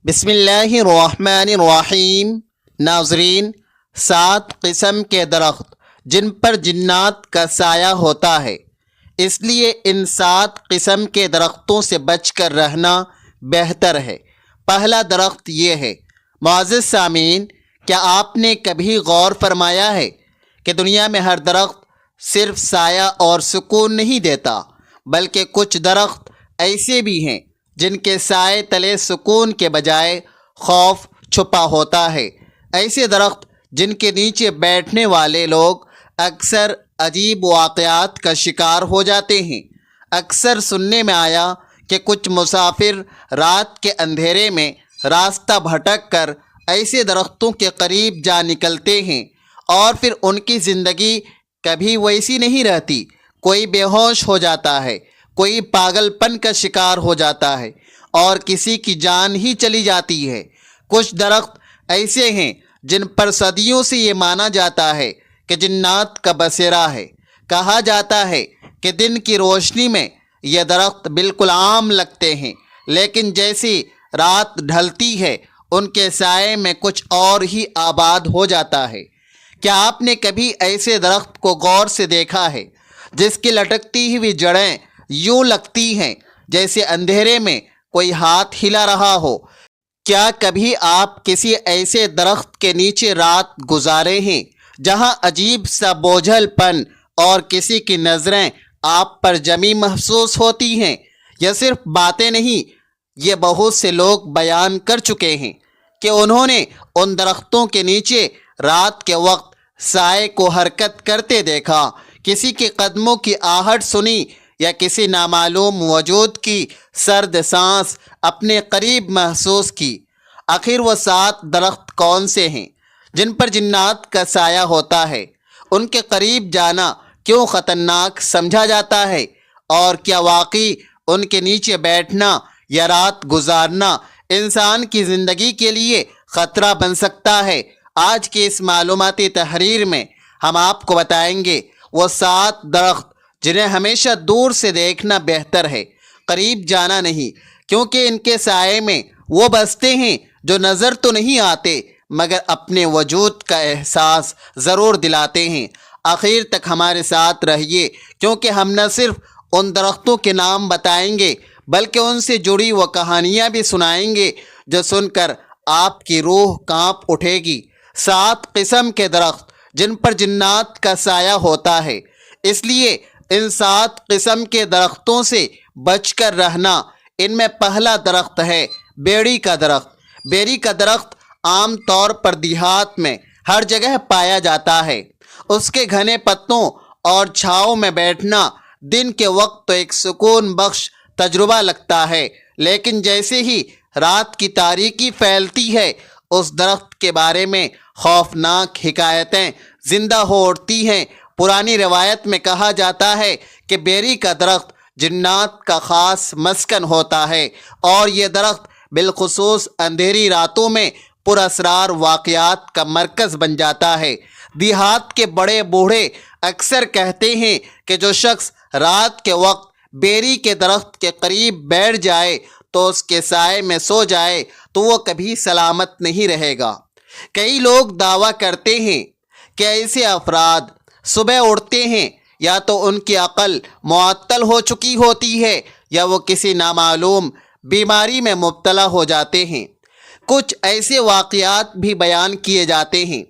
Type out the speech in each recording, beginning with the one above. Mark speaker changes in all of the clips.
Speaker 1: بسم اللہ الرحمن الرحیم۔ ناظرین، 7 قسم کے درخت جن پر جنات کا سایہ ہوتا ہے، اس لیے ان 7 قسم کے درختوں سے بچ کر رہنا بہتر ہے۔ پہلا درخت یہ ہے۔ معزز سامعین، کیا آپ نے کبھی غور فرمایا ہے کہ دنیا میں ہر درخت صرف سایہ اور سکون نہیں دیتا، بلکہ کچھ درخت ایسے بھی ہیں جن کے سائے تلے سکون کے بجائے خوف چھپا ہوتا ہے۔ ایسے درخت جن کے نیچے بیٹھنے والے لوگ اکثر عجیب واقعات کا شکار ہو جاتے ہیں۔ اکثر سننے میں آیا کہ کچھ مسافر رات کے اندھیرے میں راستہ بھٹک کر ایسے درختوں کے قریب جا نکلتے ہیں اور پھر ان کی زندگی کبھی ویسی نہیں رہتی۔ کوئی بے ہوش ہو جاتا ہے، کوئی پاگل پن کا شکار ہو جاتا ہے اور کسی کی جان ہی چلی جاتی ہے۔ کچھ درخت ایسے ہیں جن پر صدیوں سے یہ مانا جاتا ہے کہ جنات کا بسیرا ہے۔ کہا جاتا ہے کہ دن کی روشنی میں یہ درخت بالکل عام لگتے ہیں، لیکن جیسی رات ڈھلتی ہے ان کے سائے میں کچھ اور ہی آباد ہو جاتا ہے۔ کیا آپ نے کبھی ایسے درخت کو غور سے دیکھا ہے جس کی لٹکتی ہوئی جڑیں یوں لگتی ہیں جیسے اندھیرے میں کوئی ہاتھ ہلا رہا ہو؟ کیا کبھی آپ کسی ایسے درخت کے نیچے رات گزارے ہیں جہاں عجیب سا بوجھل پن اور کسی کی نظریں آپ پر جمی محسوس ہوتی ہیں؟ یہ صرف باتیں نہیں، یہ بہت سے لوگ بیان کر چکے ہیں کہ انہوں نے ان درختوں کے نیچے رات کے وقت سائے کو حرکت کرتے دیکھا، کسی کے قدموں کی آہٹ سنی یا کسی نامعلوم وجود کی سرد سانس اپنے قریب محسوس کی۔ آخر وہ 7 درخت کون سے ہیں جن پر جنات کا سایہ ہوتا ہے؟ ان کے قریب جانا کیوں خطرناک سمجھا جاتا ہے؟ اور کیا واقعی ان کے نیچے بیٹھنا یا رات گزارنا انسان کی زندگی کے لیے خطرہ بن سکتا ہے؟ آج کی اس معلوماتی تحریر میں ہم آپ کو بتائیں گے وہ 7 درخت جنہیں ہمیشہ دور سے دیکھنا بہتر ہے، قریب جانا نہیں، کیونکہ ان کے سائے میں وہ بستے ہیں جو نظر تو نہیں آتے مگر اپنے وجود کا احساس ضرور دلاتے ہیں۔ آخر تک ہمارے ساتھ رہیے، کیونکہ ہم نہ صرف ان درختوں کے نام بتائیں گے بلکہ ان سے جڑی وہ کہانیاں بھی سنائیں گے جو سن کر آپ کی روح کانپ اٹھے گی۔ 7 قسم کے درخت جن پر جنات کا سایہ ہوتا ہے، اس لیے ان 7 قسم کے درختوں سے بچ کر رہنا۔ ان میں پہلا درخت ہے بیری کا درخت۔ بیری کا درخت عام طور پر دیہات میں ہر جگہ پایا جاتا ہے۔ اس کے گھنے پتوں اور چھاؤں میں بیٹھنا دن کے وقت تو ایک سکون بخش تجربہ لگتا ہے، لیکن جیسے ہی رات کی تاریکی پھیلتی ہے اس درخت کے بارے میں خوفناک حکایتیں زندہ ہو اٹھتی ہیں۔ پرانی روایت میں کہا جاتا ہے کہ بیری کا درخت جنات کا خاص مسکن ہوتا ہے اور یہ درخت بالخصوص اندھیری راتوں میں پراسرار واقعات کا مرکز بن جاتا ہے۔ دیہات کے بڑے بوڑھے اکثر کہتے ہیں کہ جو شخص رات کے وقت بیری کے درخت کے قریب بیٹھ جائے تو اس کے سائے میں سو جائے تو وہ کبھی سلامت نہیں رہے گا۔ کئی لوگ دعویٰ کرتے ہیں کہ ایسے افراد صبح اٹھتے ہیں یا تو ان کی عقل معطل ہو چکی ہوتی ہے یا وہ کسی نامعلوم بیماری میں مبتلا ہو جاتے ہیں۔ کچھ ایسے واقعات بھی بیان کیے جاتے ہیں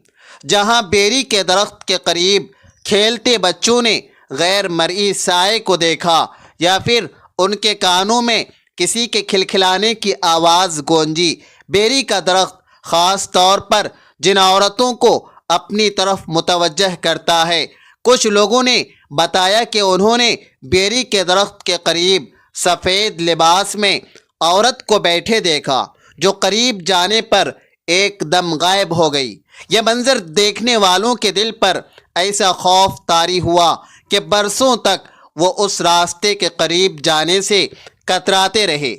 Speaker 1: جہاں بیری کے درخت کے قریب کھیلتے بچوں نے غیر مرئی سائے کو دیکھا یا پھر ان کے کانوں میں کسی کے کھلکھلانے کی آواز گونجی۔ بیری کا درخت خاص طور پر جن عورتوں کو اپنی طرف متوجہ کرتا ہے۔ کچھ لوگوں نے بتایا کہ انہوں نے بیری کے درخت کے قریب سفید لباس میں عورت کو بیٹھے دیکھا جو قریب جانے پر ایک دم غائب ہو گئی۔ یہ منظر دیکھنے والوں کے دل پر ایسا خوف طاری ہوا کہ برسوں تک وہ اس راستے کے قریب جانے سے کتراتے رہے۔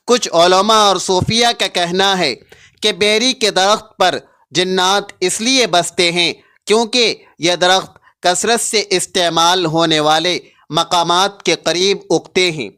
Speaker 1: کچھ علماء اور صوفیہ کا کہنا ہے کہ بیری کے درخت پر جنات اس لیے بستے ہیں کیونکہ یہ درخت کثرت سے استعمال ہونے والے مقامات کے قریب اگتے ہیں۔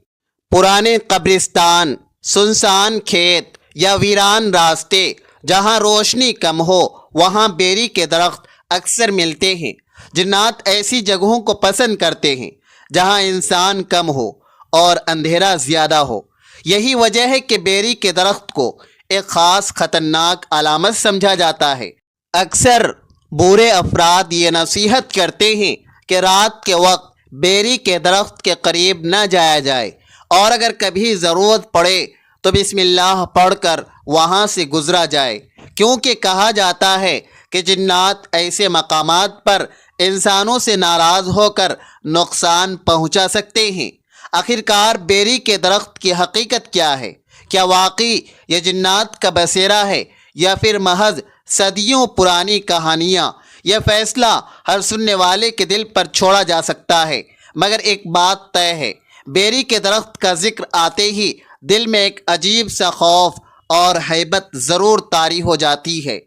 Speaker 1: پرانے قبرستان، سنسان کھیت یا ویران راستے جہاں روشنی کم ہو وہاں بیری کے درخت اکثر ملتے ہیں۔ جنات ایسی جگہوں کو پسند کرتے ہیں جہاں انسان کم ہو اور اندھیرا زیادہ ہو۔ یہی وجہ ہے کہ بیری کے درخت کو ایک خاص خطرناک علامت سمجھا جاتا ہے۔ اکثر برے افراد یہ نصیحت کرتے ہیں کہ رات کے وقت بیری کے درخت کے قریب نہ جایا جائے، اور اگر کبھی ضرورت پڑے تو بسم اللہ پڑھ کر وہاں سے گزرا جائے، کیونکہ کہا جاتا ہے کہ جنات ایسے مقامات پر انسانوں سے ناراض ہو کر نقصان پہنچا سکتے ہیں۔ آخرکار بیری کے درخت کی حقیقت کیا ہے؟ کیا واقعی یہ جنات کا بسیرا ہے یا پھر محض صدیوں پرانی کہانیاں؟ یہ فیصلہ ہر سننے والے کے دل پر چھوڑا جا سکتا ہے، مگر ایک بات طے ہے، بیری کے درخت کا ذکر آتے ہی دل میں ایک عجیب سا خوف اور ہیبت ضرور طاری ہو جاتی ہے۔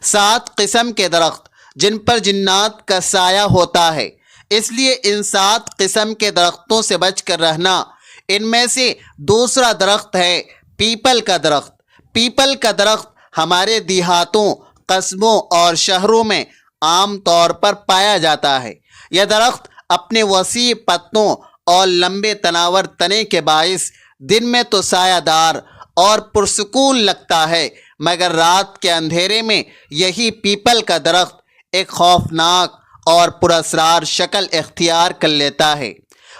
Speaker 1: 7 قسم کے درخت جن پر جنات کا سایہ ہوتا ہے، اس لیے ان 7 قسم کے درختوں سے بچ کر رہنا۔ ان میں سے دوسرا درخت ہے پیپل کا درخت۔ پیپل کا درخت ہمارے دیہاتوں، قصبوں اور شہروں میں عام طور پر پایا جاتا ہے۔ یہ درخت اپنے وسیع پتوں اور لمبے تناور تنے کے باعث دن میں تو سایہ دار اور پرسکون لگتا ہے، مگر رات کے اندھیرے میں یہی پیپل کا درخت ایک خوفناک اور پراسرار شکل اختیار کر لیتا ہے۔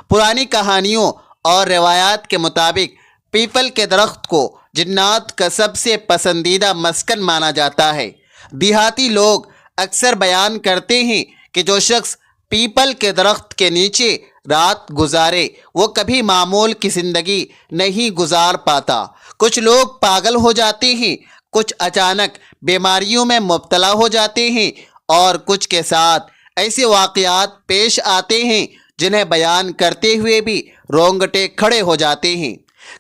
Speaker 1: پرانی کہانیوں اور روایات کے مطابق پیپل کے درخت کو جنات کا سب سے پسندیدہ مسکن مانا جاتا ہے۔ دیہاتی لوگ اکثر بیان کرتے ہیں کہ جو شخص پیپل کے درخت کے نیچے رات گزارے وہ کبھی معمول کی زندگی نہیں گزار پاتا۔ کچھ لوگ پاگل ہو جاتے ہیں، کچھ اچانک بیماریوں میں مبتلا ہو جاتے ہیں، اور کچھ کے ساتھ ایسے واقعات پیش آتے ہیں جنہیں بیان کرتے ہوئے بھی رونگٹے کھڑے ہو جاتے ہیں۔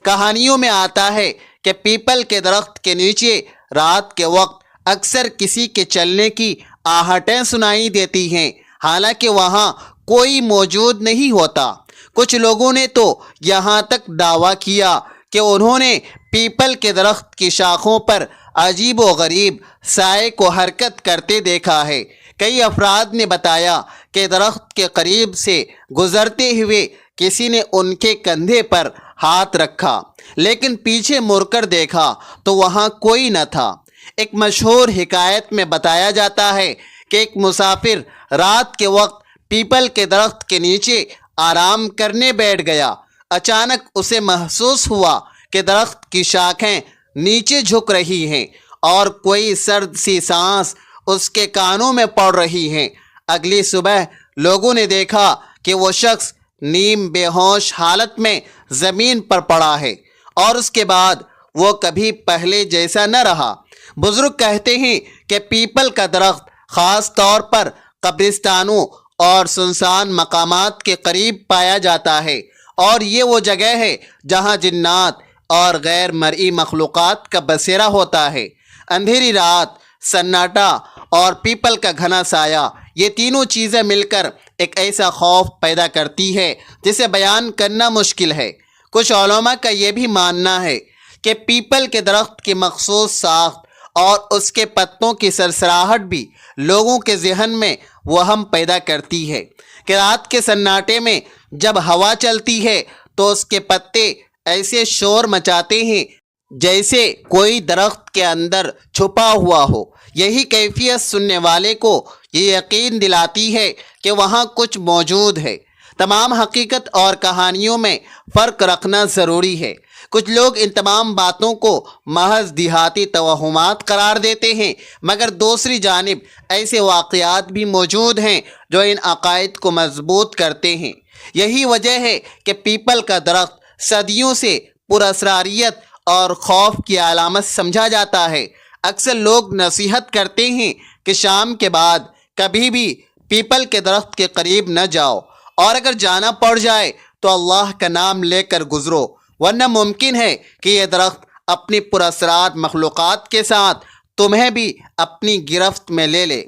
Speaker 1: کہانیوں میں آتا ہے کہ پیپل کے درخت کے نیچے رات کے وقت اکثر کسی کے چلنے کی آہٹیں سنائی دیتی ہیں، حالانکہ وہاں کوئی موجود نہیں ہوتا۔ کچھ لوگوں نے تو یہاں تک دعویٰ کیا کہ انہوں نے پیپل کے درخت کی شاخوں پر عجیب و غریب سائے کو حرکت کرتے دیکھا ہے۔ کئی افراد نے بتایا کہ درخت کے قریب سے گزرتے ہوئے کسی نے ان کے کندھے پر ہاتھ رکھا، لیکن پیچھے مڑ کر دیکھا تو وہاں کوئی نہ تھا۔ ایک مشہور حکایت میں بتایا جاتا ہے کہ ایک مسافر رات کے وقت پیپل کے درخت کے نیچے آرام کرنے بیٹھ گیا۔ اچانک اسے محسوس ہوا کہ درخت کی شاخیں نیچے جھک رہی ہیں اور کوئی سرد سی سانس اس کے کانوں میں پڑ رہی ہیں۔ اگلی صبح لوگوں نے دیکھا کہ وہ شخص نیم بے ہوش حالت میں زمین پر پڑا ہے، اور اس کے بعد وہ کبھی پہلے جیسا نہ رہا۔ بزرگ کہتے ہیں کہ پیپل کا درخت خاص طور پر قبرستانوں اور سنسان مقامات کے قریب پایا جاتا ہے، اور یہ وہ جگہ ہے جہاں جنات اور غیر مرئی مخلوقات کا بسیرا ہوتا ہے۔ اندھیری رات، سناٹا اور پیپل کا گھنا سایہ، یہ تینوں چیزیں مل کر ایک ایسا خوف پیدا کرتی ہے جسے بیان کرنا مشکل ہے۔ کچھ علماء کا یہ بھی ماننا ہے کہ پیپل کے درخت کی مخصوص ساخت اور اس کے پتوں کی سرسراہٹ بھی لوگوں کے ذہن میں وہم پیدا کرتی ہے کہ رات کے سناٹے میں جب ہوا چلتی ہے تو اس کے پتے ایسے شور مچاتے ہیں جیسے کوئی درخت کے اندر چھپا ہوا ہو۔ یہی کیفیت سننے والے کو یہ یقین دلاتی ہے کہ وہاں کچھ موجود ہے۔ تمام حقیقت اور کہانیوں میں فرق رکھنا ضروری ہے۔ کچھ لوگ ان تمام باتوں کو محض دیہاتی توہمات قرار دیتے ہیں، مگر دوسری جانب ایسے واقعات بھی موجود ہیں جو ان عقائد کو مضبوط کرتے ہیں۔ یہی وجہ ہے کہ پیپل کا درخت صدیوں سے پراسراریت اور خوف کی علامت سمجھا جاتا ہے۔ اکثر لوگ نصیحت کرتے ہیں کہ شام کے بعد کبھی بھی پیپل کے درخت کے قریب نہ جاؤ، اور اگر جانا پڑ جائے تو اللہ کا نام لے کر گزرو، ورنہ ممکن ہے کہ یہ درخت اپنی پراسرار مخلوقات کے ساتھ تمہیں بھی اپنی گرفت میں لے لے۔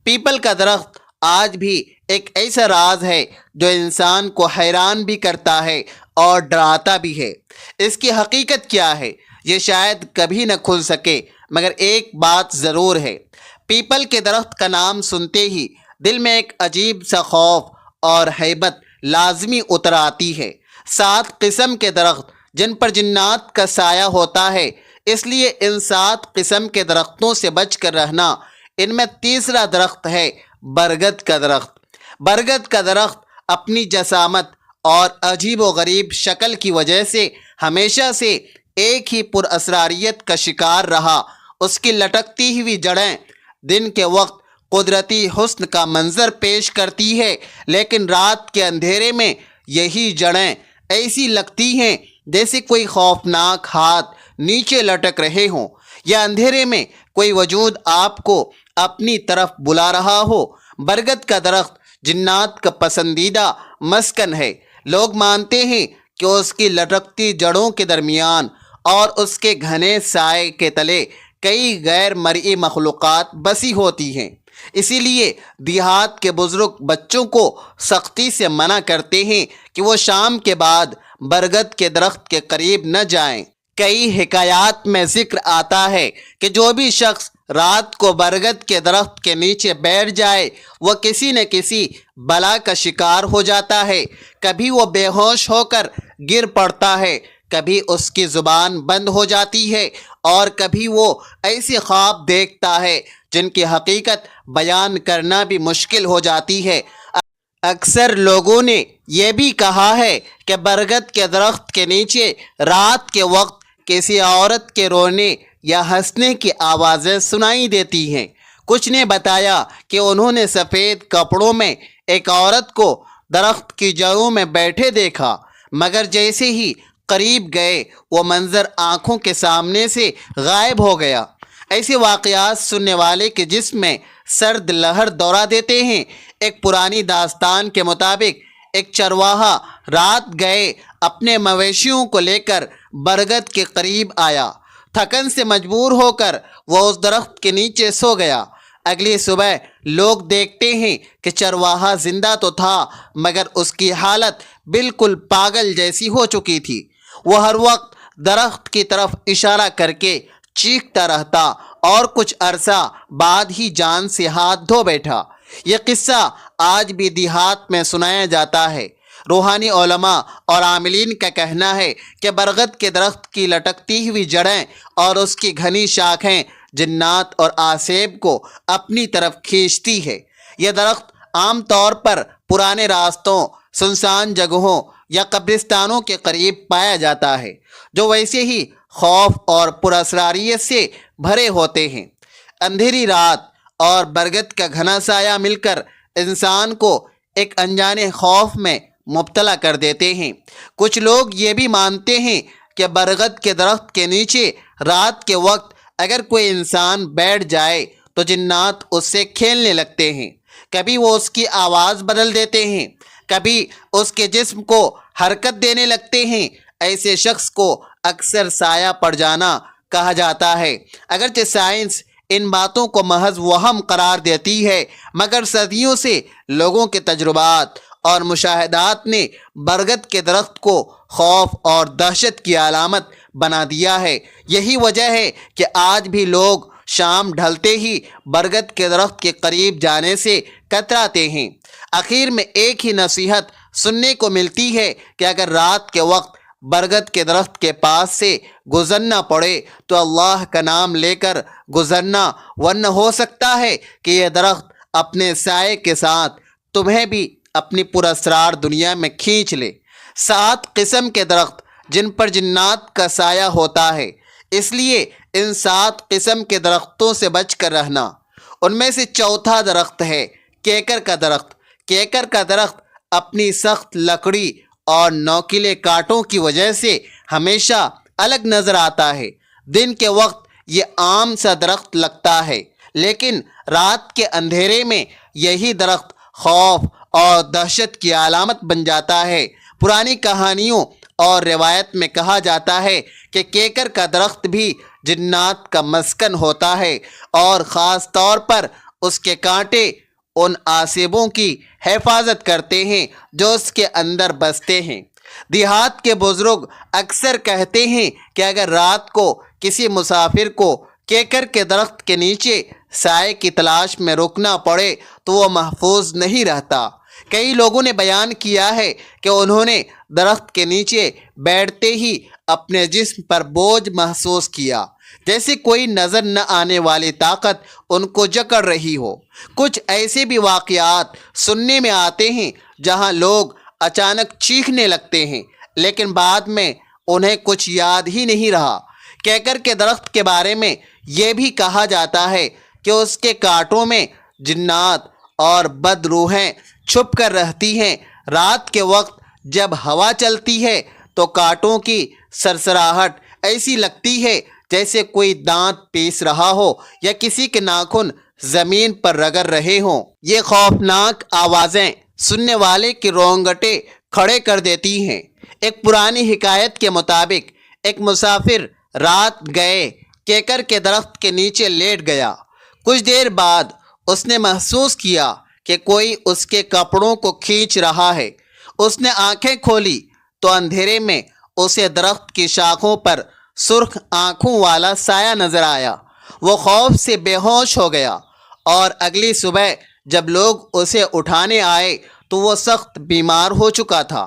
Speaker 1: پیپل کا درخت آج بھی ایک ایسا راز ہے جو انسان کو حیران بھی کرتا ہے اور ڈراتا بھی ہے۔ اس کی حقیقت کیا ہے یہ شاید کبھی نہ کھل سکے، مگر ایک بات ضرور ہے، پیپل کے درخت کا نام سنتے ہی دل میں ایک عجیب سا خوف اور ہیبت لازمی اتر آتی ہے۔ 7 قسم کے درخت جن پر جنات کا سایہ ہوتا ہے، اس لیے ان 7 قسم کے درختوں سے بچ کر رہنا۔ ان میں تیسرا درخت ہے برگد کا درخت۔ برگد کا درخت اپنی جسامت اور عجیب و غریب شکل کی وجہ سے ہمیشہ سے ایک ہی پر اسراریت کا شکار رہا۔ اس کی لٹکتی ہوئی جڑیں دن کے وقت قدرتی حسن کا منظر پیش کرتی ہے، لیکن رات کے اندھیرے میں یہی جڑیں ایسی لگتی ہیں جیسے کوئی خوفناک ہاتھ نیچے لٹک رہے ہوں، یا اندھیرے میں کوئی وجود آپ کو اپنی طرف بلا رہا ہو۔ برگد کا درخت جنات کا پسندیدہ مسکن ہے۔ لوگ مانتے ہیں کہ اس کی لٹکتی جڑوں کے درمیان اور اس کے گھنے سائے کے تلے کئی غیر مرئی مخلوقات بسی ہوتی ہیں۔ اسی لیے دیہات کے بزرگ بچوں کو سختی سے منع کرتے ہیں کہ وہ شام کے بعد برگد کے درخت کے قریب نہ جائیں۔ کئی حکایات میں ذکر آتا ہے کہ جو بھی شخص رات کو برگد کے درخت کے نیچے بیٹھ جائے وہ کسی نہ کسی بلا کا شکار ہو جاتا ہے۔ کبھی وہ بے ہوش ہو کر گر پڑتا ہے، کبھی اس کی زبان بند ہو جاتی ہے، اور کبھی وہ ایسے خواب دیکھتا ہے جن کی حقیقت بیان کرنا بھی مشکل ہو جاتی ہے۔ اکثر لوگوں نے یہ بھی کہا ہے کہ برگد کے درخت کے نیچے رات کے وقت کسی عورت کے رونے یا ہنسنے کی آوازیں سنائی دیتی ہیں۔ کچھ نے بتایا کہ انہوں نے سفید کپڑوں میں ایک عورت کو درخت کی جڑوں میں بیٹھے دیکھا، مگر جیسے ہی قریب گئے وہ منظر آنکھوں کے سامنے سے غائب ہو گیا۔ ایسے واقعات سننے والے کے جسم میں سرد لہر دوڑا دیتے ہیں۔ ایک پرانی داستان کے مطابق ایک چرواہا رات گئے اپنے مویشیوں کو لے کر برگد کے قریب آیا۔ تھکن سے مجبور ہو کر وہ اس درخت کے نیچے سو گیا۔ اگلی صبح لوگ دیکھتے ہیں کہ چرواہا زندہ تو تھا، مگر اس کی حالت بالکل پاگل جیسی ہو چکی تھی۔ وہ ہر وقت درخت کی طرف اشارہ کر کے چیختا رہتا اور کچھ عرصہ بعد ہی جان سے ہاتھ دھو بیٹھا۔ یہ قصہ آج بھی دیہات میں سنایا جاتا ہے۔ روحانی علماء اور عاملین کا کہنا ہے کہ برگد کے درخت کی لٹکتی ہوئی جڑیں اور اس کی گھنی شاخیں جنات اور آسیب کو اپنی طرف کھینچتی ہے۔ یہ درخت عام طور پر پرانے راستوں، سنسان جگہوں یا قبرستانوں کے قریب پایا جاتا ہے، جو ویسے ہی خوف اور پراسراریت سے بھرے ہوتے ہیں۔ اندھیری رات اور برگد کا گھنا سایہ مل کر انسان کو ایک انجانے خوف میں مبتلا کر دیتے ہیں۔ کچھ لوگ یہ بھی مانتے ہیں کہ برگد کے درخت کے نیچے رات کے وقت اگر کوئی انسان بیٹھ جائے تو جنات اس سے کھیلنے لگتے ہیں۔ کبھی وہ اس کی آواز بدل دیتے ہیں، کبھی اس کے جسم کو حرکت دینے لگتے ہیں۔ ایسے شخص کو اکثر سایہ پڑ جانا کہا جاتا ہے۔ اگرچہ سائنس ان باتوں کو محض وہم قرار دیتی ہے، مگر صدیوں سے لوگوں کے تجربات اور مشاہدات نے برگد کے درخت کو خوف اور دہشت کی علامت بنا دیا ہے۔ یہی وجہ ہے کہ آج بھی لوگ شام ڈھلتے ہی برگد کے درخت کے قریب جانے سے کتراتے ہیں۔ آخر میں ایک ہی نصیحت سننے کو ملتی ہے کہ اگر رات کے وقت برگد کے درخت کے پاس سے گزرنا پڑے تو اللہ کا نام لے کر گزرنا، ورنہ ہو سکتا ہے کہ یہ درخت اپنے سائے کے ساتھ تمہیں بھی اپنی پراسرار دنیا میں کھینچ لے۔ 7 قسم کے درخت جن پر جنات کا سایہ ہوتا ہے، اس لیے ان 7 قسم کے درختوں سے بچ کر رہنا۔ ان میں سے چوتھا درخت ہے کیکر کا درخت۔ کیکر کا درخت اپنی سخت لکڑی اور نوکیلے کانٹوں کی وجہ سے ہمیشہ الگ نظر آتا ہے۔ دن کے وقت یہ عام سا درخت لگتا ہے، لیکن رات کے اندھیرے میں یہی درخت خوف اور دہشت کی علامت بن جاتا ہے۔ پرانی کہانیوں اور روایت میں کہا جاتا ہے کہ کیکر کا درخت بھی جنات کا مسکن ہوتا ہے، اور خاص طور پر اس کے کانٹے ان آسیبوں کی حفاظت کرتے ہیں جو اس کے اندر بستے ہیں۔ دیہات کے بزرگ اکثر کہتے ہیں کہ اگر رات کو کسی مسافر کو کیکر کے درخت کے نیچے سائے کی تلاش میں رکنا پڑے تو وہ محفوظ نہیں رہتا۔ کئی لوگوں نے بیان کیا ہے کہ انہوں نے درخت کے نیچے بیٹھتے ہی اپنے جسم پر بوجھ محسوس کیا، جیسے کوئی نظر نہ آنے والی طاقت ان کو جکڑ رہی ہو۔ کچھ ایسے بھی واقعات سننے میں آتے ہیں جہاں لوگ اچانک چیخنے لگتے ہیں، لیکن بعد میں انہیں کچھ یاد ہی نہیں رہا۔ کیکر کے درخت کے بارے میں یہ بھی کہا جاتا ہے کہ اس کے کانٹوں میں جنات اور بد روحیں چھپ کر رہتی ہیں۔ رات کے وقت جب ہوا چلتی ہے تو کانٹوں کی سرسراہٹ ایسی لگتی ہے جیسے کوئی دانت پیس رہا ہو یا کسی کے ناخن زمین پر رگڑ رہے ہوں۔ یہ خوفناک آوازیں سننے والے کے رونگٹے کھڑے کر دیتی ہیں۔ ایک پرانی حکایت کے مطابق ایک مسافر رات گئے کیکر کے درخت کے نیچے لیٹ گیا۔ کچھ دیر بعد اس نے محسوس کیا کہ کوئی اس کے کپڑوں کو کھینچ رہا ہے۔ اس نے آنکھیں کھولی تو اندھیرے میں اسے درخت کی شاخوں پر سرخ آنکھوں والا سایہ نظر آیا۔ وہ خوف سے بے ہوش ہو گیا اور اگلی صبح جب لوگ اسے اٹھانے آئے تو وہ سخت بیمار ہو چکا تھا۔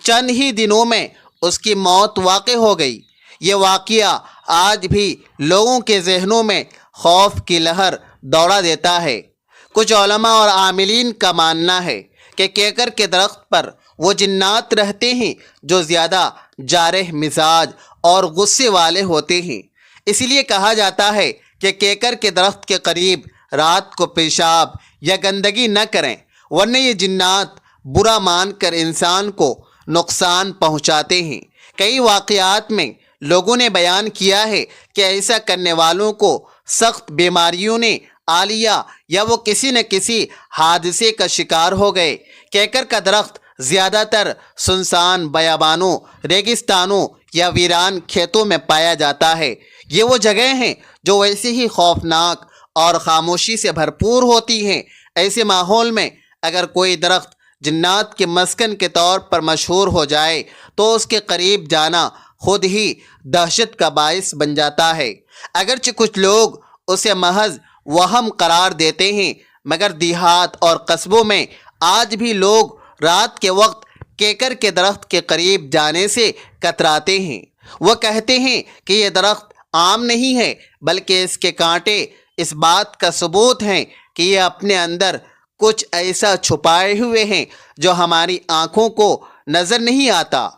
Speaker 1: چند ہی دنوں میں اس کی موت واقع ہو گئی۔ یہ واقعہ آج بھی لوگوں کے ذہنوں میں خوف کی لہر دوڑا دیتا ہے۔ کچھ علماء اور عاملین کا ماننا ہے کہ کیکر کے درخت پر وہ جنات رہتے ہیں جو زیادہ جارح مزاج اور غصے والے ہوتے ہیں۔ اس لیے کہا جاتا ہے کہ کیکر کے درخت کے قریب رات کو پیشاب یا گندگی نہ کریں، ورنہ یہ جنات برا مان کر انسان کو نقصان پہنچاتے ہیں۔ کئی واقعات میں لوگوں نے بیان کیا ہے کہ ایسا کرنے والوں کو سخت بیماریوں نے آ لیا یا وہ کسی نہ کسی حادثے کا شکار ہو گئے۔ کیکر کا درخت زیادہ تر سنسان بیابانوں، ریگستانوں یا ویران کھیتوں میں پایا جاتا ہے۔ یہ وہ جگہیں ہیں جو ویسے ہی خوفناک اور خاموشی سے بھرپور ہوتی ہیں۔ ایسے ماحول میں اگر کوئی درخت جنات کے مسکن کے طور پر مشہور ہو جائے تو اس کے قریب جانا خود ہی دہشت کا باعث بن جاتا ہے۔ اگرچہ کچھ لوگ اسے محض وہم قرار دیتے ہیں، مگر دیہات اور قصبوں میں آج بھی لوگ رات کے وقت کیکر کے درخت کے قریب جانے سے کتراتے ہیں۔ وہ کہتے ہیں کہ یہ درخت عام نہیں ہے، بلکہ اس کے کانٹے اس بات کا ثبوت ہیں کہ یہ اپنے اندر کچھ ایسا چھپائے ہوئے ہیں جو ہماری آنکھوں کو نظر نہیں آتا۔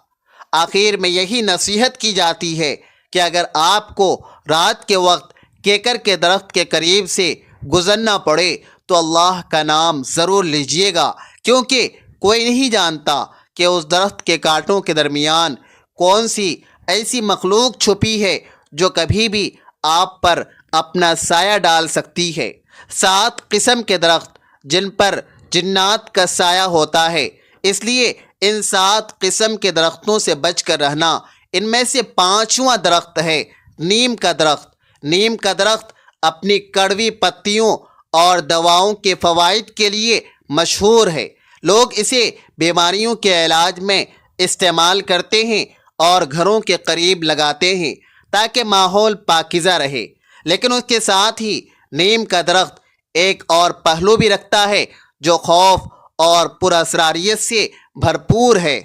Speaker 1: آخر میں یہی نصیحت کی جاتی ہے کہ اگر آپ کو رات کے وقت کیکر کے درخت کے قریب سے گزرنا پڑے تو اللہ کا نام ضرور لیجیے گا، کیونکہ کوئی نہیں جانتا کہ اس درخت کے کانٹوں کے درمیان کون سی ایسی مخلوق چھپی ہے جو کبھی بھی آپ پر اپنا سایہ ڈال سکتی ہے۔ 7 قسم کے درخت جن پر جنات کا سایہ ہوتا ہے، اس لیے ان 7 قسم کے درختوں سے بچ کر رہنا۔ ان میں سے 5واں درخت ہے نیم کا درخت۔ نیم کا درخت اپنی کڑوی پتیوں اور دواؤں کے فوائد کے لیے مشہور ہے۔ لوگ اسے بیماریوں کے علاج میں استعمال کرتے ہیں اور گھروں کے قریب لگاتے ہیں تاکہ ماحول پاکیزہ رہے۔ لیکن اس کے ساتھ ہی نیم کا درخت ایک اور پہلو بھی رکھتا ہے جو خوف اور پراسراریت سے بھرپور ہے۔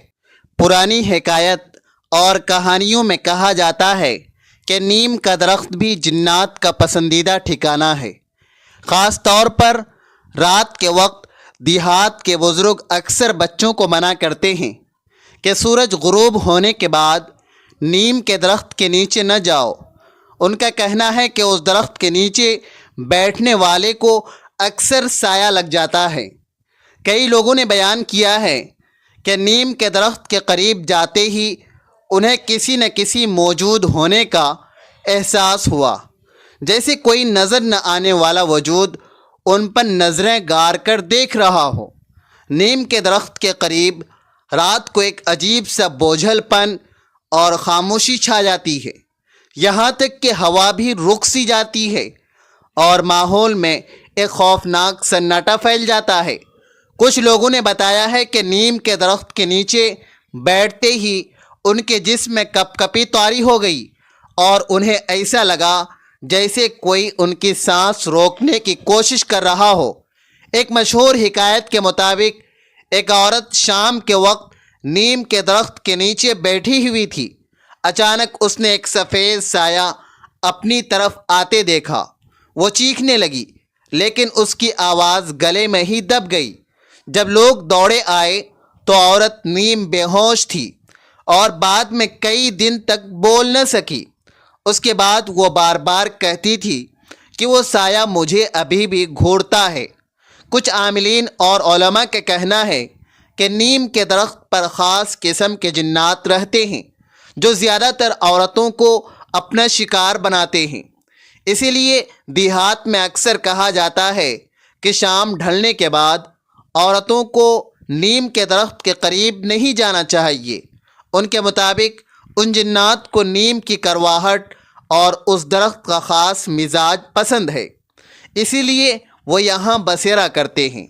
Speaker 1: پرانی حکایت اور کہانیوں میں کہا جاتا ہے کہ نیم کا درخت بھی جنات کا پسندیدہ ٹھکانہ ہے۔ خاص طور پر رات کے وقت دیہات کے بزرگ اکثر بچوں کو منع کرتے ہیں کہ سورج غروب ہونے کے بعد نیم کے درخت کے نیچے نہ جاؤ۔ ان کا کہنا ہے کہ اس درخت کے نیچے بیٹھنے والے کو اکثر سایہ لگ جاتا ہے۔ کئی لوگوں نے بیان کیا ہے کہ نیم کے درخت کے قریب جاتے ہی انہیں کسی نہ کسی موجود ہونے کا احساس ہوا، جیسے کوئی نظر نہ آنے والا وجود ان پر نظریں گار کر دیکھ رہا ہو۔ نیم کے درخت کے قریب رات کو ایک عجیب سا بوجھل پن اور خاموشی چھا جاتی ہے، یہاں تک کہ ہوا بھی رک سی جاتی ہے اور ماحول میں ایک خوفناک سناٹا پھیل جاتا ہے۔ کچھ لوگوں نے بتایا ہے کہ نیم کے درخت کے نیچے بیٹھتے ہی ان کے جسم میں کپ کپی طاری ہو گئی اور انہیں ایسا لگا جیسے کوئی ان کی سانس روکنے کی کوشش کر رہا ہو۔ ایک مشہور حکایت کے مطابق ایک عورت شام کے وقت نیم کے درخت کے نیچے بیٹھی ہوئی تھی۔ اچانک اس نے ایک سفید سایہ اپنی طرف آتے دیکھا۔ وہ چیخنے لگی لیکن اس کی آواز گلے میں ہی دب گئی۔ جب لوگ دوڑے آئے تو عورت نیم بے ہوش تھی اور بعد میں کئی دن تک بول نہ سکی۔ اس کے بعد وہ بار بار کہتی تھی کہ وہ سایہ مجھے ابھی بھی گھورتا ہے۔ کچھ عاملین اور علماء کا کہنا ہے کہ نیم کے درخت پر خاص قسم کے جنات رہتے ہیں جو زیادہ تر عورتوں کو اپنا شکار بناتے ہیں۔ اسی لیے دیہات میں اکثر کہا جاتا ہے کہ شام ڈھلنے کے بعد عورتوں کو نیم کے درخت کے قریب نہیں جانا چاہیے۔ ان کے مطابق ان جنات کو نیم کی کرواہٹ اور اس درخت کا خاص مزاج پسند ہے، اسی لیے وہ یہاں بسیرا کرتے ہیں۔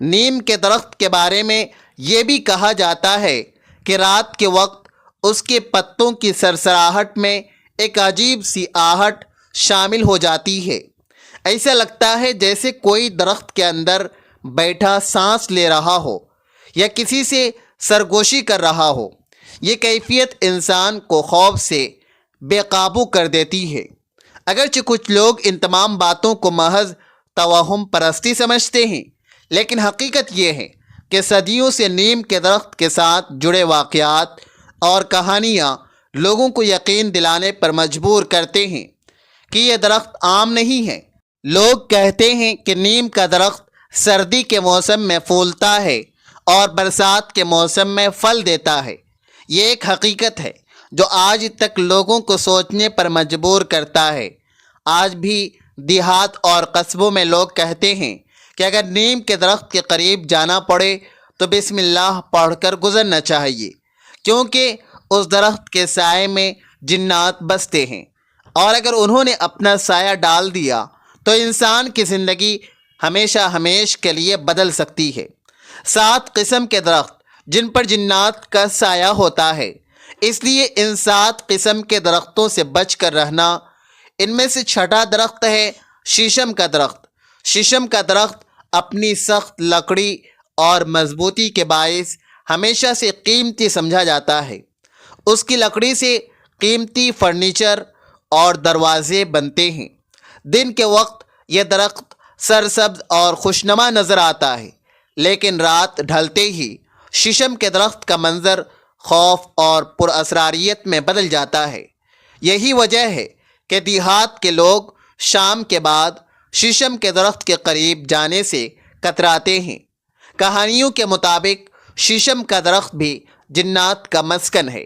Speaker 1: نیم کے درخت کے بارے میں یہ بھی کہا جاتا ہے کہ رات کے وقت اس کے پتوں کی سرسراہٹ میں ایک عجیب سی آہٹ شامل ہو جاتی ہے۔ ایسا لگتا ہے جیسے کوئی درخت کے اندر بیٹھا سانس لے رہا ہو یا کسی سے سرگوشی کر رہا ہو۔ یہ کیفیت انسان کو خوف سے بے قابو کر دیتی ہے۔ اگرچہ کچھ لوگ ان تمام باتوں کو محض توہم پرستی سمجھتے ہیں، لیکن حقیقت یہ ہے کہ صدیوں سے نیم کے درخت کے ساتھ جڑے واقعات اور کہانیاں لوگوں کو یقین دلانے پر مجبور کرتے ہیں کہ یہ درخت عام نہیں ہے۔ لوگ کہتے ہیں کہ نیم کا درخت سردی کے موسم میں پھولتا ہے اور برسات کے موسم میں پھل دیتا ہے۔ یہ ایک حقیقت ہے جو آج تک لوگوں کو سوچنے پر مجبور کرتا ہے۔ آج بھی دیہات اور قصبوں میں لوگ کہتے ہیں کہ اگر نیم کے درخت کے قریب جانا پڑے تو بسم اللہ پڑھ کر گزرنا چاہیے، کیونکہ اس درخت کے سائے میں جنات بستے ہیں اور اگر انہوں نے اپنا سایہ ڈال دیا تو انسان کی زندگی ہمیشہ ہمیش کے لیے بدل سکتی ہے۔ 7 قسم کے درخت جن پر جنات کا سایہ ہوتا ہے، اس لیے ان 7 قسم کے درختوں سے بچ کر رہنا۔ ان میں سے چھٹا درخت ہے شیشم کا درخت۔ شیشم کا درخت اپنی سخت لکڑی اور مضبوطی کے باعث ہمیشہ سے قیمتی سمجھا جاتا ہے۔ اس کی لکڑی سے قیمتی فرنیچر اور دروازے بنتے ہیں۔ دن کے وقت یہ درخت سرسبز اور خوشنما نظر آتا ہے، لیکن رات ڈھلتے ہی شیشم کے درخت کا منظر خوف اور پراسراریت میں بدل جاتا ہے۔ یہی وجہ ہے کہ دیہات کے لوگ شام کے بعد شیشم کے درخت کے قریب جانے سے کتراتے ہیں۔ کہانیوں کے مطابق شیشم کا درخت بھی جنات کا مسکن ہے۔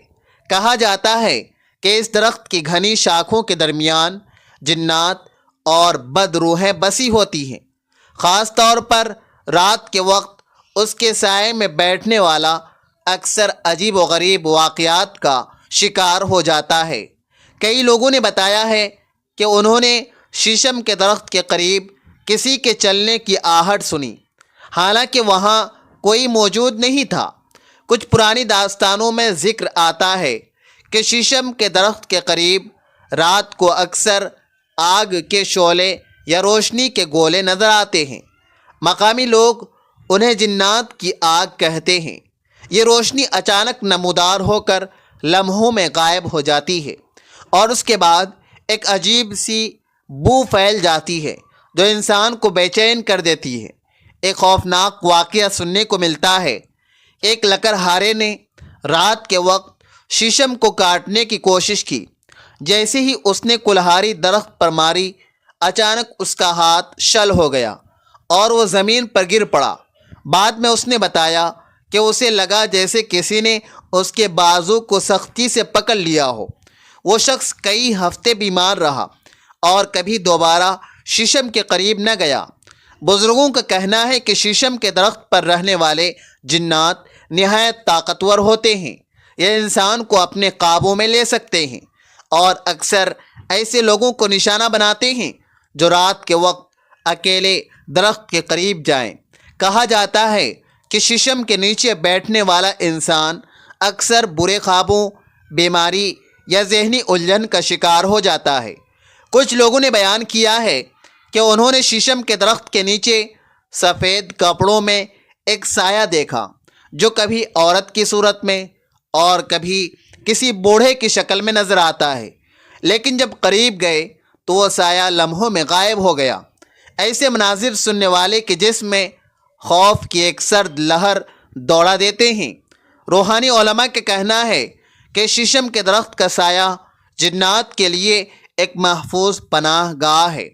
Speaker 1: کہا جاتا ہے کہ اس درخت کی گھنی شاخوں کے درمیان جنات اور بد روحیں بسی ہوتی ہیں۔ خاص طور پر رات کے وقت اس کے سائے میں بیٹھنے والا اکثر عجیب و غریب واقعات کا شکار ہو جاتا ہے۔ کئی لوگوں نے بتایا ہے کہ انہوں نے شیشم کے درخت کے قریب کسی کے چلنے کی آہٹ سنی، حالانکہ وہاں کوئی موجود نہیں تھا۔ کچھ پرانی داستانوں میں ذکر آتا ہے کہ شیشم کے درخت کے قریب رات کو اکثر آگ کے شعلے یا روشنی کے گولے نظر آتے ہیں۔ مقامی لوگ انہیں جنات کی آگ کہتے ہیں۔ یہ روشنی اچانک نمودار ہو کر لمحوں میں غائب ہو جاتی ہے اور اس کے بعد ایک عجیب سی بو پھیل جاتی ہے جو انسان کو بے چین کر دیتی ہے۔ ایک خوفناک واقعہ سننے کو ملتا ہے۔ ایک لکڑہارے نے رات کے وقت شیشم کو کاٹنے کی کوشش کی۔ جیسے ہی اس نے کلہاڑی درخت پر ماری، اچانک اس کا ہاتھ شل ہو گیا اور وہ زمین پر گر پڑا۔ بعد میں اس نے بتایا کہ اسے لگا جیسے کسی نے اس کے بازو کو سختی سے پکڑ لیا ہو۔ وہ شخص کئی ہفتے بیمار رہا اور کبھی دوبارہ شیشم کے قریب نہ گیا۔ بزرگوں کا کہنا ہے کہ شیشم کے درخت پر رہنے والے جنات نہایت طاقتور ہوتے ہیں۔ یہ انسان کو اپنے قابو میں لے سکتے ہیں اور اکثر ایسے لوگوں کو نشانہ بناتے ہیں جو رات کے وقت اکیلے درخت کے قریب جائیں۔ کہا جاتا ہے کہ شیشم کے نیچے بیٹھنے والا انسان اکثر برے خوابوں، بیماری یا ذہنی الجھن کا شکار ہو جاتا ہے۔ کچھ لوگوں نے بیان کیا ہے کہ انہوں نے شیشم کے درخت کے نیچے سفید کپڑوں میں ایک سایہ دیکھا جو کبھی عورت کی صورت میں اور کبھی کسی بوڑھے کی شکل میں نظر آتا ہے، لیکن جب قریب گئے تو وہ سایہ لمحوں میں غائب ہو گیا۔ ایسے مناظر سننے والے کے جسم میں خوف کی ایک سرد لہر دوڑا دیتے ہیں۔ روحانی علماء کا کہنا ہے کہ شیشم کے درخت کا سایہ جنات کے لیے ایک محفوظ پناہ گاہ ہے۔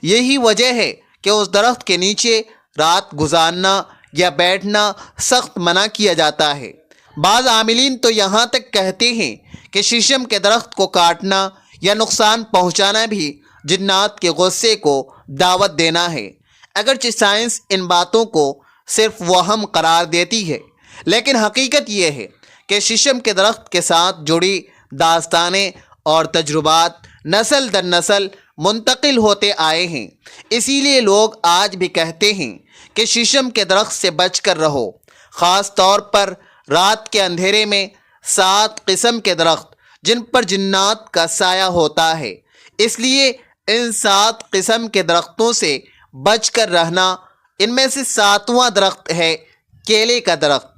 Speaker 1: یہی وجہ ہے کہ اس درخت کے نیچے رات گزارنا یا بیٹھنا سخت منع کیا جاتا ہے۔ بعض عاملین تو یہاں تک کہتے ہیں کہ شیشم کے درخت کو کاٹنا یا نقصان پہنچانا بھی جنات کے غصے کو دعوت دینا ہے۔ اگرچہ سائنس ان باتوں کو صرف وہم قرار دیتی ہے، لیکن حقیقت یہ ہے کہ شیشم کے درخت کے ساتھ جڑی داستانیں اور تجربات نسل در نسل منتقل ہوتے آئے ہیں۔ اسی لیے لوگ آج بھی کہتے ہیں کہ شیشم کے درخت سے بچ کر رہو، خاص طور پر رات کے اندھیرے میں۔ 7 قسم کے درخت جن پر جنات کا سایہ ہوتا ہے، اس لیے ان 7 قسم کے درختوں سے بچ کر رہنا۔ ان میں سے 7واں درخت ہے کیلے کا درخت۔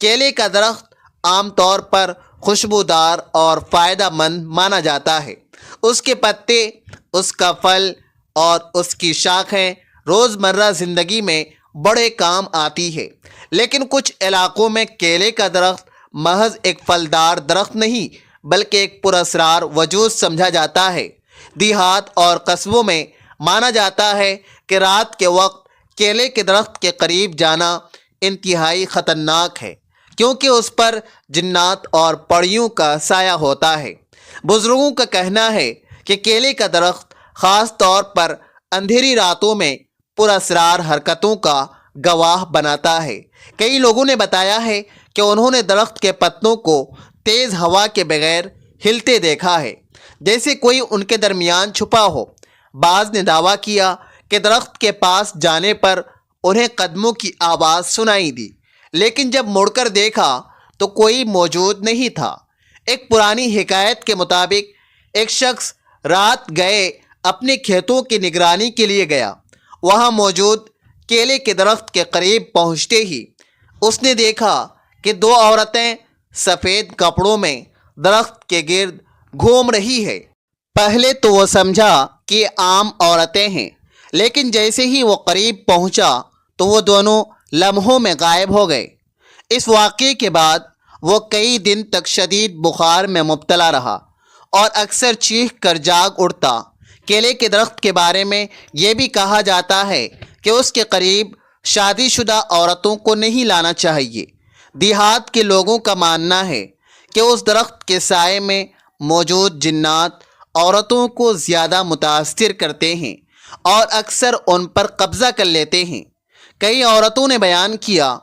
Speaker 1: کیلے کا درخت عام طور پر خوشبودار اور فائدہ مند مانا جاتا ہے۔ اس کے پتے، اس کا پھل اور اس کی شاخیں روزمرہ زندگی میں بڑے کام آتی ہے، لیکن کچھ علاقوں میں کیلے کا درخت محض ایک پھلدار درخت نہیں بلکہ ایک پراسرار وجود سمجھا جاتا ہے۔ دیہات اور قصبوں میں مانا جاتا ہے کہ رات کے وقت کیلے کے درخت کے قریب جانا انتہائی خطرناک ہے، کیونکہ اس پر جنات اور پریوں کا سایہ ہوتا ہے۔ بزرگوں کا کہنا ہے کہ کیلے کا درخت خاص طور پر اندھیری راتوں میں پراسرار حرکتوں کا گواہ بناتا ہے۔ کئی لوگوں نے بتایا ہے کہ انہوں نے درخت کے پتوں کو تیز ہوا کے بغیر ہلتے دیکھا ہے، جیسے کوئی ان کے درمیان چھپا ہو۔ بعض نے دعویٰ کیا کہ درخت کے پاس جانے پر انہیں قدموں کی آواز سنائی دی، لیکن جب مڑ کر دیکھا تو کوئی موجود نہیں تھا۔ ایک پرانی حکایت کے مطابق ایک شخص رات گئے اپنے کھیتوں کی نگرانی کے لیے گیا۔ وہاں موجود کیلے کے درخت کے قریب پہنچتے ہی اس نے دیکھا کہ 2 عورتیں سفید کپڑوں میں درخت کے گرد گھوم رہی ہے۔ پہلے تو وہ سمجھا کہ عام عورتیں ہیں، لیکن جیسے ہی وہ قریب پہنچا تو وہ دونوں لمحوں میں غائب ہو گئے۔ اس واقعے کے بعد وہ کئی دن تک شدید بخار میں مبتلا رہا اور اکثر چیخ کر جاگ اٹھتا۔ کیلے کے درخت کے بارے میں یہ بھی کہا جاتا ہے کہ اس کے قریب شادی شدہ عورتوں کو نہیں لانا چاہیے۔ دیہات کے لوگوں کا ماننا ہے کہ اس درخت کے سائے میں موجود جنات عورتوں کو زیادہ متاثر کرتے ہیں اور اکثر ان پر قبضہ کر لیتے ہیں۔ کئی عورتوں نے بیان کیا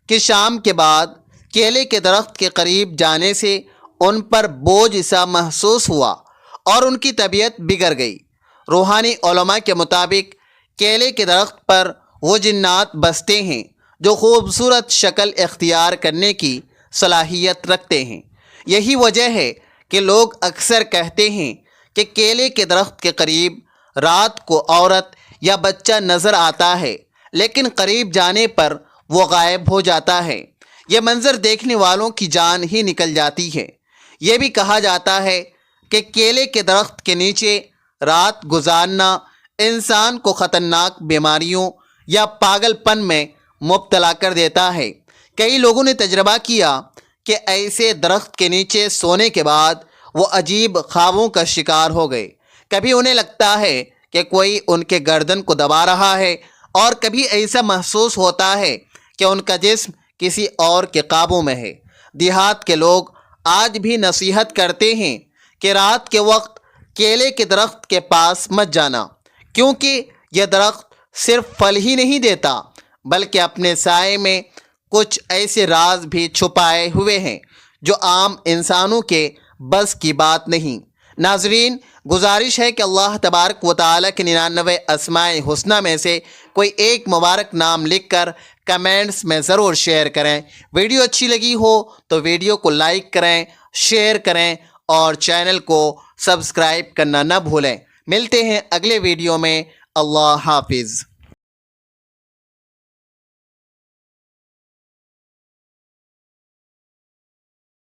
Speaker 1: کہ شام کے بعد کیلے کے درخت کے قریب جانے سے ان پر بوجھ سا محسوس ہوا اور ان کی طبیعت بگڑ گئی۔ روحانی علماء کے مطابق کیلے کے درخت پر وہ جنات بستے ہیں جو خوبصورت شکل اختیار کرنے کی صلاحیت رکھتے ہیں۔ یہی وجہ ہے کہ لوگ اکثر کہتے ہیں کہ کیلے کے درخت کے قریب رات کو عورت یا بچہ نظر آتا ہے، لیکن قریب جانے پر وہ غائب ہو جاتا ہے۔ یہ منظر دیکھنے والوں کی جان ہی نکل جاتی ہے۔ یہ بھی کہا جاتا ہے کہ کیلے کے درخت کے نیچے رات گزارنا انسان کو خطرناک بیماریوں یا پاگل پن میں مبتلا کر دیتا ہے۔ کئی لوگوں نے تجربہ کیا کہ ایسے درخت کے نیچے سونے کے بعد وہ عجیب خوابوں کا شکار ہو گئے۔ کبھی انہیں لگتا ہے کہ کوئی ان کے گردن کو دبا رہا ہے، اور کبھی ایسا محسوس ہوتا ہے کہ ان کا جسم کسی اور کے قابو میں ہے۔ دیہات کے لوگ آج بھی نصیحت کرتے ہیں کہ رات کے وقت کیلے کے درخت کے پاس مت جانا، کیونکہ یہ درخت صرف پھل ہی نہیں دیتا بلکہ اپنے سائے میں کچھ ایسے راز بھی چھپائے ہوئے ہیں جو عام انسانوں کے بس کی بات نہیں۔ ناظرین، گزارش ہے کہ اللہ تبارک و تعالیٰ کے 99 اسماء حسنہ میں سے کوئی ایک مبارک نام لکھ کر کمنٹس میں ضرور شیئر کریں۔ ویڈیو اچھی لگی ہو تو ویڈیو کو لائک کریں، شیئر کریں اور چینل کو سبسکرائب کرنا نہ بھولیں۔ ملتے ہیں اگلے ویڈیو میں۔ اللہ حافظ۔